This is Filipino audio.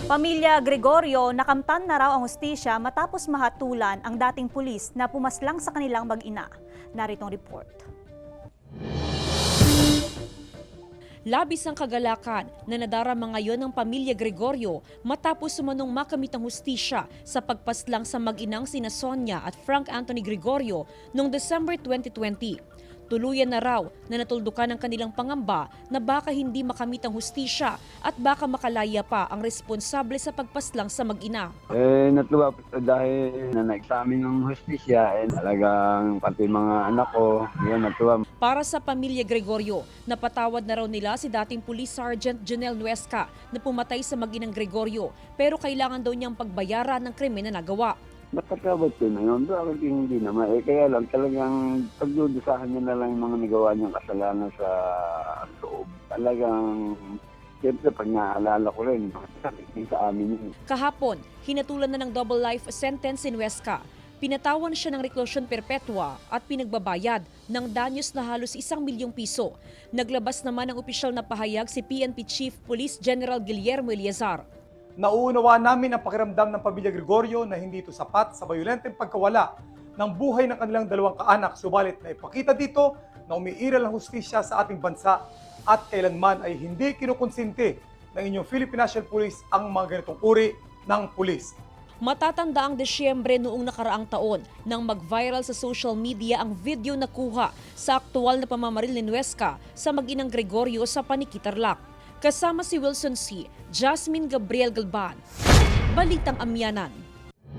Pamilya Gregorio, nakamtan na raw ang hustisya matapos mahatulan ang dating pulis na pumaslang sa kanilang mag-ina. Naritong report. Labis ang kagalakan na nadarama ngayon ng Pamilya Gregorio matapos sumanong makamit ang hustisya sa pagpaslang sa mag-inang sina Sonia at Frank Anthony Gregorio noong December 2020. Tuluyan na raw na natuldukan ng kanilang pangamba na baka hindi makamit ang hustisya at baka makalaya pa ang responsable sa pagpaslang sa mag-ina. Natuwa po dahil na na-examine ng hustisya, talagang pati mga anak ko, yun, natuwa. Para sa Pamilya Gregorio, napatawad na raw nila si dating Police Sergeant Janelle Nuesca na pumatay sa mag-inang Gregorio pero kailangan daw niyang pagbayaran ng krimen na nagawa. Napatawad ko na yun, bakit hindi naman? Kaya lang talagang pagdudusahan niya na lang yung mga nagawa niyang kasalanan sa loob. Talagang, siyempre pag naaalala ko rin, hindi sa amin yun. Kahapon, hinatulan na ng double life sentence si Nuesca. Pinatawan siya ng reklusyon perpetua at pinagbabayad ng danyos na halos 1 milyong piso. Naglabas naman ng opisyal na pahayag si PNP Chief Police General Guillermo Eleazar. Nauunawaan namin ang pakiramdam ng Pamilya Gregorio na hindi ito sapat sa bayolenteng pagkawala ng buhay ng kanilang 2 kaanak. Subalit na ipakita dito na umiiral ang hustisya sa ating bansa at kailanman ay hindi kinukonsinti ng inyong Philippine National Police ang mga ganitong uri ng pulis. Matatanda ang Desyembre noong nakaraang taon nang mag-viral sa social media ang video na kuha sa aktual na pamamaril ni Nuesca sa mag-inang Gregorio sa Panikitarlac. Kasama si Wilson C., Jasmine Gabriel-Galban, Balitang Amianan.